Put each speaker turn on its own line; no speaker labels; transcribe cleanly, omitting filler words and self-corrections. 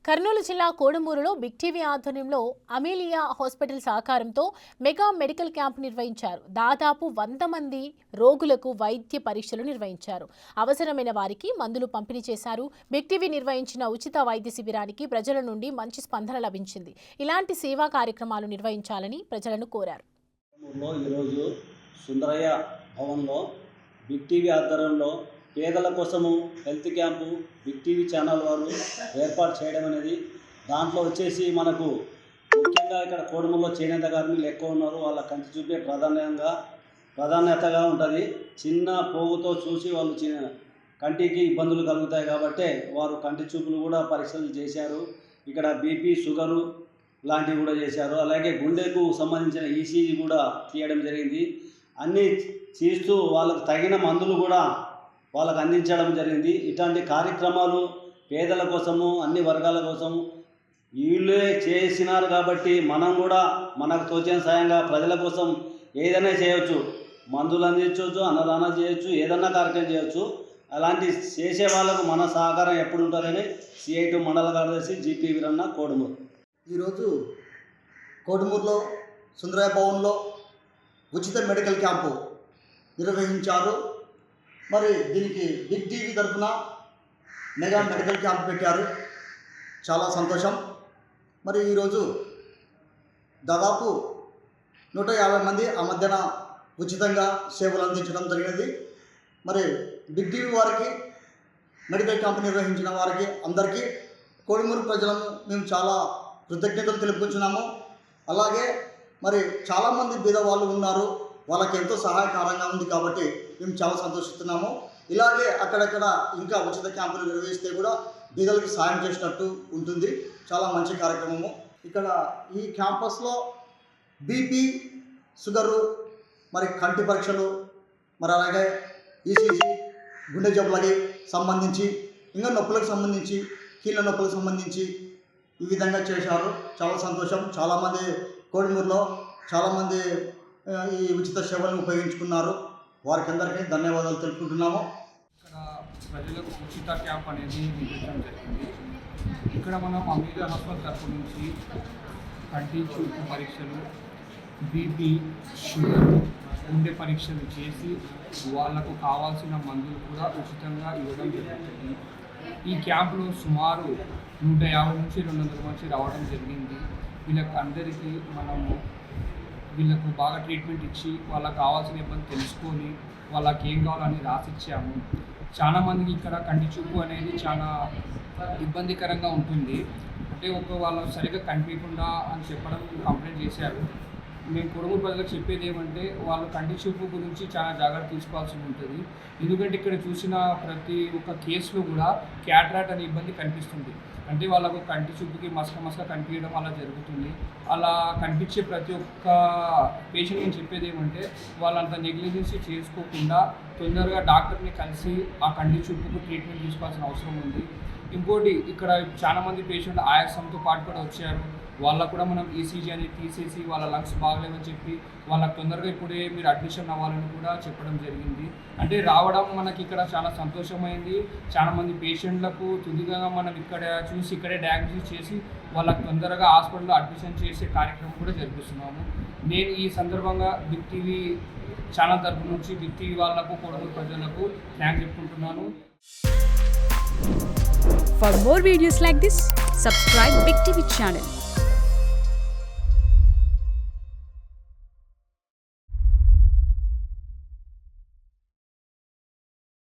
కర్నూలు జిల్లా కోడుమూరులో big TV ఆధ్వర్యంలో Amelia hospital సహకారంతో మెగా మెడికల్ క్యాంప్ నిర్వహించారు. దాదాపు 100 మంది రోగులకు వైద్య పరీక్షలు నిర్వహించారు. అవసరమైన వారికి మందులు పంపిణీ చేశారు. బిగ్ టీవీ నిర్వహించిన ఉచిత వైద్య శిబిరానికి ప్రజల నుండి మంచి స్పందన లభించింది. ఇలాంటి సేవా కార్యక్రమాలు నిర్వహించాలని ప్రజలను కోరారు.
ఈరోజు సుందరయ్య భవన్లో బిగ్ టీవీ ఆధ్వర్యంలో పేదల కోసము health camp big TV channel వారు ఏర్పాటు చేయడం అనేది, దాంట్లో వచ్చేసి మనకు ముఖ్యంగా ఇక్కడ కోడుమూరులో చేనేత కార్మికులు ఎక్కువ ఉన్నారు. వాళ్ళ కంటి చూపే ప్రాధాన్యతగా ఉంటుంది. చిన్న పోగుతో చూసి వాళ్ళు కంటికి ఇబ్బందులు కలుగుతాయి కాబట్టి వారు కంటి చూపులు కూడా పరీక్షలు చేశారు. ఇక్కడ బీపీ, షుగరు లాంటివి కూడా చేశారు. అలాగే గుండెకు సంబంధించిన ఈసీజీ కూడా తీయడం జరిగింది. అన్నీ చేస్తూ వాళ్ళకు తగిన మందులు కూడా వాళ్ళకు అందించడం జరిగింది. ఇట్లాంటి కార్యక్రమాలు పేదల కోసము, అన్ని వర్గాల కోసము వీళ్ళే చేసినారు కాబట్టి మనం కూడా మనకు తోచిన సాయంగా ప్రజల కోసం ఏదైనా చేయవచ్చు. మందులు అందించవచ్చు, అన్నదానం చేయొచ్చు, ఏదన్నా కార్యక్రమం చేయవచ్చు. అలాంటి చేసే వాళ్ళకు మన సహకారం ఎప్పుడు ఉంటుందని CI2 మండల కార్యదర్శి GP వీరన్న, కోడుమూరు.
ఈరోజు కోడుమూరులో సుందరయ్య భవన్లో ఉచిత మెడికల్ క్యాంపు నిర్వహించారు. మరి దీనికి బిగ్ టీవీ తరఫున మెగా మెడికల్ క్యాంప్ పెట్టారు. చాలా సంతోషం. మరి ఈరోజు దాదాపు 150 మంది ఆ మధ్యన ఉచితంగా సేవలు అందించడం జరిగినది. మరి బిగ్ టీవీ వారికి, మెడికల్ క్యాంప్ నిర్వహించిన వారికి అందరికీ కోడుమూరు ప్రజలను మేము చాలా కృతజ్ఞతలు తెలుపుకుంటున్నాము. అలాగే మరి చాలామంది బీద వాళ్ళు ఉన్నారు, వాళ్ళకి ఎంతో సహాయకరంగా ఉంది కాబట్టి మేము చాలా సంతోషిస్తున్నాము. ఇలాగే అక్కడక్కడ ఇంకా ఉచిత క్యాంపులు నిర్వహిస్తే కూడా బీదలకు సాయం చేసినట్టు ఉంటుంది. చాలా మంచి కార్యక్రమము. ఇక్కడ ఈ క్యాంపస్లో బీపీ, షుగరు, మరి కంటి పరీక్షలు, మరి అలాగే ఈసీజీ, గుండె జబ్బులకి సంబంధించి, ఇంకా నొప్పులకు సంబంధించి, కీళ్ళ నొప్పులకు సంబంధించి ఈ విధంగా చేశారు. చాలా సంతోషం. చాలామంది కోడుమూరులో చాలామంది ఈ ఉచిత సేవలను ఉపయోగించుకున్నారు. వారికి అందరికీ ధన్యవాదాలు తెలుపుకుంటున్నాము.
ఇక్కడ ప్రజలకు ఉచిత క్యాంప్ అనేది నిర్వహించడం జరిగింది. ఇక్కడ మనం అమీలియా హాస్పిటల్ తరఫు నుంచి కంటి చూపు పరీక్షలు, బీపీ, షుగర్, గుండె పరీక్షలు చేసి వాళ్లకు కావాల్సిన మందులు కూడా ఉచితంగా ఇవ్వడం జరుగుతుంది. ఈ క్యాంపులో సుమారు 150 నుంచి 200 మంది రావడం జరిగింది. అందరికీ మనము వీళ్ళకు బాగా ట్రీట్మెంట్ ఇచ్చి వాళ్ళకి కావాల్సిన ఇబ్బంది తెలుసుకొని వాళ్ళకి ఏం కావాలని రాసిచ్చాము. చాలామందికి ఇక్కడ కంటి చూపు అనేది చాలా ఇబ్బందికరంగా ఉంటుంది. అంటే వాళ్ళు సరిగ్గా కనిపించకుండా అని చెప్పడం కంప్లైంట్ చేశారు. మేము కోడుమూరు ప్రజలకు చెప్పేది ఏమంటే వాళ్ళు కంటి చూపు గురించి చాలా జాగ్రత్త తీసుకోవాల్సి ఉంటుంది. ఎందుకంటే ఇక్కడ చూసిన ప్రతి ఒక్క కేసులో కూడా క్యాటరాక్ట్ అనే ఇబ్బంది కనిపిస్తుంది. అంటే వాళ్ళకు కంటి చూపుకి మసక కనిపించడం అలా జరుగుతుంది. అలా కనిపించే ప్రతి ఒక్క పేషెంట్ నేను చెప్పేది ఏమంటే వాళ్ళంత నెగ్లిజెన్సీ చేసుకోకుండా తొందరగా డాక్టర్ని కలిసి ఆ కంటి చూపుకు ట్రీట్మెంట్ తీసుకోవాల్సిన అవసరం ఉంది. ఇంకోటి, ఇక్కడ చాలామంది పేషెంట్లు ఆయాసంతో పాటు కూడా వచ్చారు. వాళ్ళకు కూడా మనం ఈసీజీ అనేది తీసేసి వాళ్ళ లంగ్స్ బాగలేవని చెప్పి వాళ్ళకి తొందరగా ఇప్పుడే మీరు అడ్మిషన్ అవ్వాలని కూడా చెప్పడం జరిగింది. అంటే రావడం మనకి ఇక్కడ చాలా సంతోషమైంది. చాలామంది పేషెంట్లకు తుదిగా మనం ఇక్కడ చూసి ఇక్కడే డయాగ్నోసిస్ చేసి వాళ్ళకి తొందరగా హాస్పిటల్లో అడ్మిషన్ చేసే కార్యక్రమం కూడా జరిపిస్తున్నాము. నేను ఈ సందర్భంగా బిగ్ టీవీ ఛానల్ తరఫు నుంచి బిగ్ టీవీ వాళ్ళకు, కోడుమూరు ప్రజలకు థ్యాంక్స్ చెప్పుకుంటున్నాను.
For more videos like this, subscribe Big TV channel.